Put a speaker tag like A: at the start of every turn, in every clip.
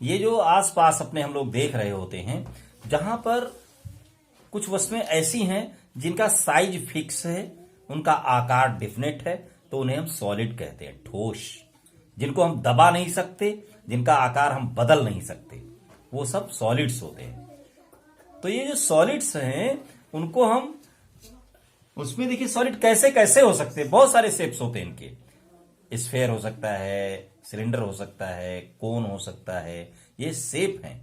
A: ये जो आसपास अपने हम लोग देख रहे होते हैं, जहां पर कुछ वस्तुएं ऐसी हैं जिनका साइज फिक्स है, उनका आकार डिफिनेट है, तो उन्हें हम सॉलिड कहते हैं, ठोस, जिनको हम दबा नहीं सकते, जिनका आकार हम बदल नहीं सकते, वो सब सॉलिड्स होते हैं। तो ये जो सॉलिड्स हैं उनको हम, उसमें देखिए सॉलिड कैसे कैसे हो सकते हैं, बहुत सारे शेप्स होते हैं इनके। स्फेयर हो सकता है, सिलेंडर हो सकता है, कोन हो सकता है, ये शेप हैं।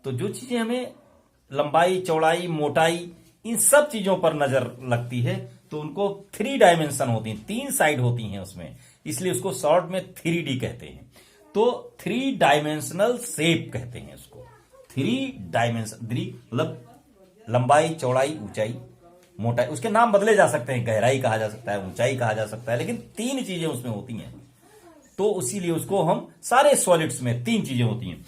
A: तो जो चीजें हमें लंबाई, चौड़ाई, मोटाई, इन सब चीजों पर नजर लगती है तो उनको 3 डायमेंशन होती हैं, 3 साइड होती हैं उसमें, इसलिए उसको शॉर्ट में 3D कहते हैं। तो 3 डायमेंशनल शेप कहते हैं उसको। 3 डायमेंशन, मतलब लंबाई, चौड़ाई, ऊंचाई, मोटाई, उसके नाम बदले जा सकते हैं, गहराई कहा जा सकता है, ऊंचाई कहा जा सकता है, लेकिन 3 चीजें उसमें होती हैं। तो इसीलिए उसको हम, सारे सॉलिड्स में 3 चीजें होती हैं,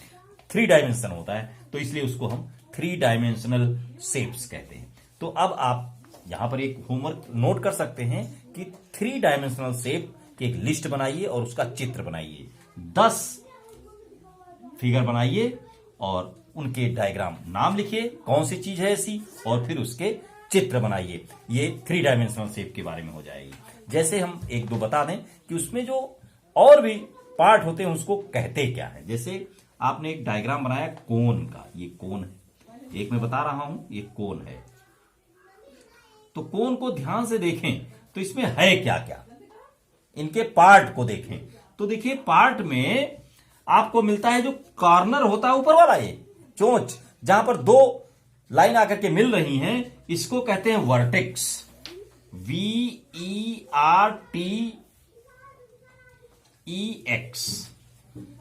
A: 3 डायमेंशन होता है, तो इसलिए उसको हम 3 डायमेंशनल शेप्स कहते हैं। तो अब आप यहां पर एक होमवर्क नोट कर सकते हैं कि 3 डायमेंशनल शेप की एक लिस्ट बनाइए और उसका चित्र बनाइए। 10 फिगर बनाइए और उनके डायग्राम नाम लिखिए, कौन सी चीज है ऐसी, और फिर उसके चित्र बनाइए। ये 3 डायमेंशनल शेप के बारे में हो जाएगी। जैसे हम एक दो बता दें कि उसमें जो और भी पार्ट होते हैं उसको कहते क्या है। जैसे आपने एक डायग्राम बनाया कोन का, ये कोन है, एक मैं बता रहा हूं ये कोन है। तो कोन को ध्यान से देखें तो इसमें है क्या क्या, इनके पार्ट को देखें तो देखिए पार्ट में आपको मिलता है जो कॉर्नर होता है ऊपर वाला, ये चोंच, जहां पर 2 लाइन आकर के मिल रही हैं, इसको कहते हैं वर्टेक्स, VERTEX,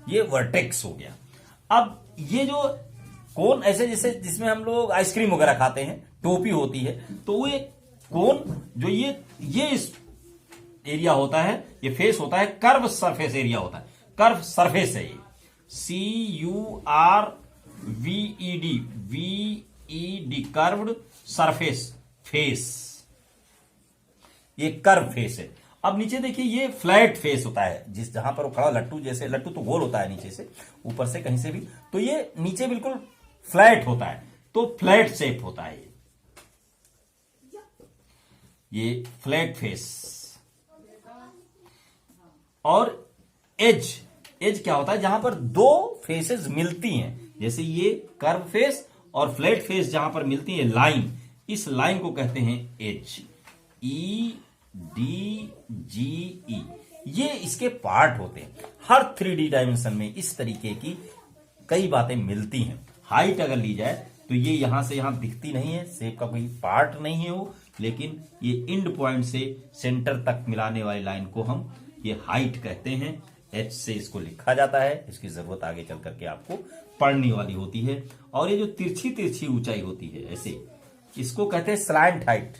A: ये वर्टेक्स हो गया। अब ये जो कोन ऐसे जैसे जिसमें हम लोग आइसक्रीम वगैरह खाते हैं, टोपी होती है, तो वो एक कोन जो ये इस एरिया होता है, ये फेस होता है, कर्व सरफेस एरिया होता है, कर्व सरफेस है ये, CURVED, कर्व्ड सरफेस, फेस, ये कर्व फेस है। अब नीचे देखिए ये फ्लैट फेस होता है, जिस जहां पर वो खड़ा लट्टू जैसे, लट्टू तो गोल होता है नीचे से, ऊपर से कहीं से भी, तो ये नीचे बिल्कुल फ्लैट होता है, तो फ्लैट शेप होता है ये फ्लैट फेस। और एज क्या होता है, जहां पर 2 फेसेस मिलती हैं, जैसे ये कर्व फेस और फ्लैट फेस जहां पर मिलती है लाइन, इस लाइन को कहते हैं एज, EDGE। ये इसके पार्ट होते हैं। हर 3D डायमेंशन में इस तरीके की कई बातें मिलती हैं। हाइट अगर ली जाए तो ये यहां से यहां दिखती नहीं है, शेप का कोई पार्ट नहीं है वो, लेकिन ये एंड पॉइंट से सेंटर तक मिलाने वाली लाइन को हम ये हाइट कहते हैं। H से इसको लिखा जाता है, इसकी जरूरत आगे चल करके आपको पढ़ने वाली होती है। और ये जो तिरछी तिरछी ऊंचाई होती है ऐसे, इसको कहते हैं स्लैंट हाइट,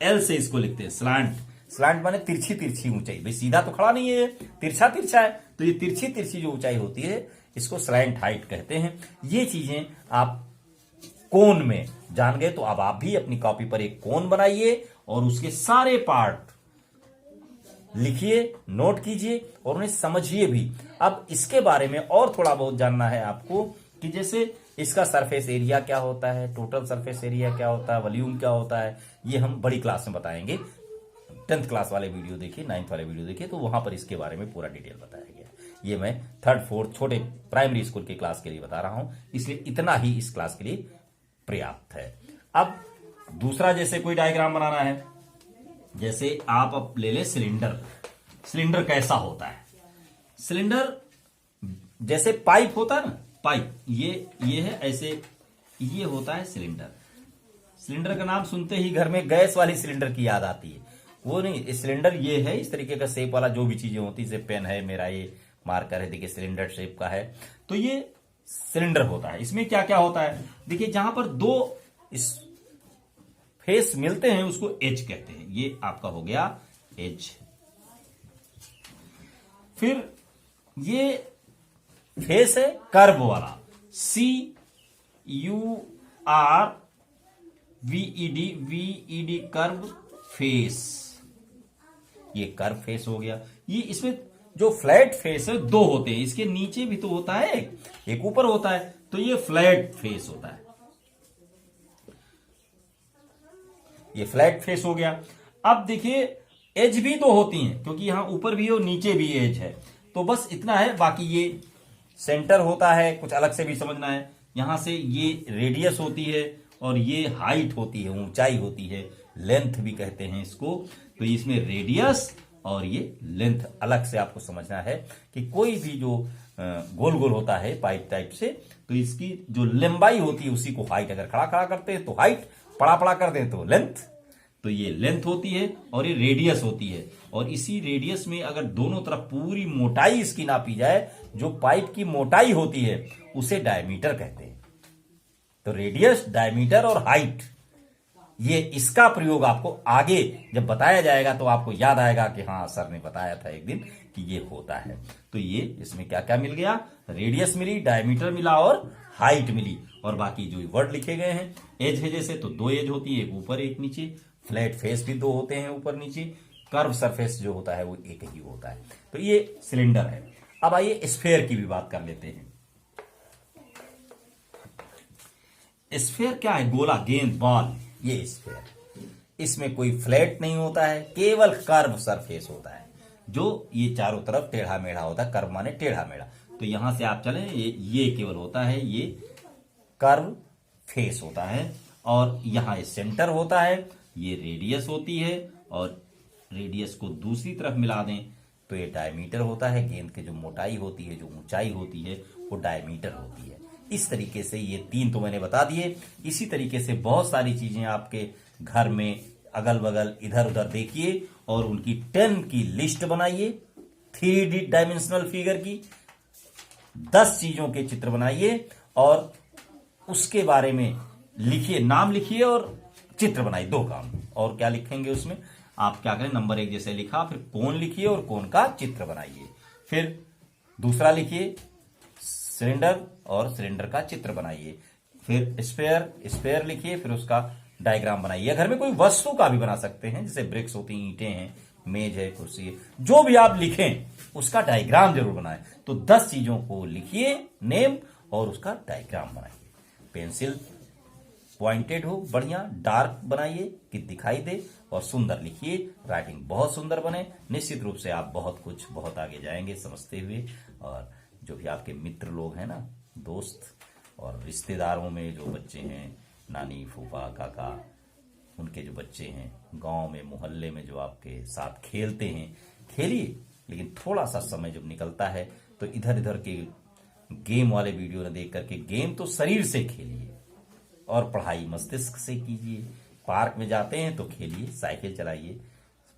A: L से इसको लिखते हैं स्लैंट। स्लैंट माने तिरछी तिरछी ऊंचाई, भाई सीधा तो खड़ा नहीं है, तिरछा तिरछा है, तो ये तिरछी तिरछी जो ऊंचाई होती है इसको स्लैंट हाइट कहते हैं। ये चीजें आप कोन में जान गए, तो अब आप भी अपनी कॉपी पर एक कोन बनाइए और उसके सारे पार्ट लिखिए, नोट कीजिए और उन्हें समझिए भी। अब इसके बारे में और थोड़ा बहुत जानना है आपको कि जैसे इसका सरफेस एरिया क्या होता है, टोटल सरफेस एरिया क्या होता है, वॉल्यूम क्या होता है, ये हम बड़ी क्लास में बताएंगे। 10th क्लास वाले वीडियो देखिए, 9th वाले वीडियो देखिए, तो वहां पर इसके बारे में पूरा डिटेल बताया गया। ये मैं 3rd 4th छोटे प्राइमरी स्कूल की क्लास के लिए बता रहा हूं, इसलिए इतना ही इस क्लास के लिए पर्याप्त है। अब दूसरा जैसे कोई डायग्राम बनाना है, जैसे आप अब ले ले सिलेंडर। सिलेंडर कैसा होता है, सिलेंडर जैसे पाइप होता है ना, पाइप ये है ऐसे, ये होता है सिलेंडर। सिलेंडर का नाम सुनते ही घर में गैस वाली सिलेंडर की याद आती है, वो नहीं, सिलेंडर ये है इस तरीके का शेप वाला, जो भी चीजें होती है, पेन है मेरा, ये मार्कर है, देखिए सिलेंडर शेप का है, तो ये सिलेंडर होता है। इसमें क्या क्या होता है, देखिए जहां पर 2 इस फेस मिलते हैं उसको एज कहते हैं, ये आपका हो गया एज। फिर ये फेस है कर्व वाला, CURVED, कर्व फेस, ये कर्व फेस हो गया। ये इसमें जो फ्लैट फेस है दो होते हैं, इसके नीचे भी तो होता है, एक ऊपर होता है, तो ये फ्लैट फेस होता है, ये फ्लैट फेस हो गया। अब देखिए एज भी दो होती हैं, क्योंकि यहां ऊपर भी और नीचे भी एज है, तो बस इतना है। बाकी ये सेंटर होता है, कुछ अलग से भी समझना है। यहां से ये रेडियस होती है और ये हाइट होती है, ऊंचाई होती है, लेंथ भी कहते हैं इसको। तो इसमें रेडियस और ये लेंथ अलग से आपको समझना है कि कोई भी जो गोल गोल होता है पाइप टाइप से, तो इसकी जो लंबाई होती है उसी को हाइट, अगर खड़ा खड़ा करते हैं तो हाइट, पड़ा पड़ा कर दें तो लेंथ, तो ये लेंथ होती है और ये रेडियस होती है। और इसी रेडियस में अगर दोनों तरफ पूरी मोटाई इसकी नापी जाए, जो पाइप की मोटाई होती है उसे डायमीटर कहते हैं। तो रेडियस, डायमीटर और हाइट, ये इसका प्रयोग आपको आगे जब बताया जाएगा तो आपको याद आएगा कि हाँ सर ने बताया था एक दिन कि ये होता है। तो ये इसमें क्या क्या मिल गया, रेडियस मिली, डायमीटर मिला और हाइट मिली। और बाकी जो वर्ड लिखे गए हैं, एज है जैसे तो दो एज होती है, एक ऊपर एक नीचे। फ्लैट फेस भी दो होते हैं, ऊपर नीचे। कर्व सरफेस जो होता है वो एक ही होता है। तो ये सिलेंडर है। अब आइए स्फेयर की भी बात कर लेते हैं। स्फेयर क्या है, गोला, गेंद, बॉल, ये स्फेयर। इसमें कोई फ्लैट नहीं होता है, केवल कर्व सरफेस होता है, जो ये चारों तरफ टेढ़ा मेढ़ा होता है। कर्व माने टेढ़ा मेढ़ा। तो यहां से आप चलें, ये केवल होता है, ये कर्व फेस होता है। और यहां सेंटर होता है, ये रेडियस होती है, और रेडियस को दूसरी तरफ मिला दें तो ये डायमीटर होता है। गेंद की जो मोटाई होती है, जो ऊंचाई होती है, वो डायमीटर होती है। इस तरीके से ये तीन तो मैंने बता दिए। इसी तरीके से बहुत सारी चीजें आपके घर में अगल बगल इधर उधर देखिए और उनकी 10 की लिस्ट बनाइए। 3D डायमेंशनल फिगर की 10 चीजों के चित्र बनाइए और उसके बारे में लिखिए, नाम लिखिए और चित्र बनाइए। दो काम। और क्या लिखेंगे उसमें, आप क्या करें, नंबर 1 जैसे लिखा, फिर कोण लिखिए और कोण का चित्र बनाइए। फिर दूसरा लिखिए सिलेंडर और सिलेंडर का चित्र बनाइए। फिर स्फेयर, स्फेयर लिखिए, फिर उसका डायग्राम बनाइए। घर में कोई वस्तु का भी बना सकते हैं, जैसे ब्रिक्स होती हैं, ईंटें हैं, मेज है, कुर्सी है, जो भी आप लिखें उसका डायग्राम जरूर बनाएं। तो 10 चीजों को लिखिए, नेम, और उसका डायग्राम बनाइए। पेंसिल पॉइंटेड हो, बढ़िया डार्क बनाइए कि दिखाई दे, और सुंदर लिखिए, राइटिंग बहुत सुंदर बने। निश्चित रूप से आप बहुत आगे जाएंगे समझते हुए। और जो भी आपके मित्र लोग हैं ना, दोस्त और रिश्तेदारों में जो बच्चे हैं, नानी, फूफा, काका, उनके जो बच्चे हैं, गांव में, मोहल्ले में जो आपके साथ खेलते हैं, खेलिए। लेकिन थोड़ा सा समय जब निकलता है तो इधर इधर के गेम वाले वीडियो न देख करके, गेम तो शरीर से खेलिए और पढ़ाई मस्तिष्क से कीजिए। पार्क में जाते हैं तो खेलिए, साइकिल चलाइए।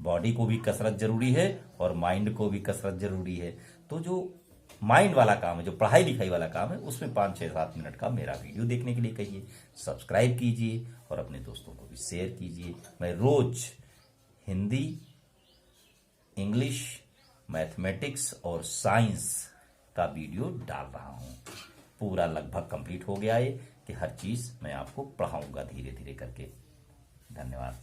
A: बॉडी को भी कसरत जरूरी है और माइंड को भी कसरत जरूरी है। तो जो माइंड वाला काम है, जो पढ़ाई लिखाई वाला काम है, उसमें 5, 6, 7 मिनट का मेरा वीडियो देखने के लिए कहिए। सब्सक्राइब कीजिए और अपने दोस्तों को भी शेयर कीजिए। मैं रोज हिंदी, इंग्लिश, मैथमेटिक्स और साइंस का वीडियो डाल रहा हूं। पूरा लगभग कंप्लीट हो गया है कि हर चीज मैं आपको पढ़ाऊंगा धीरे धीरे करके। धन्यवाद।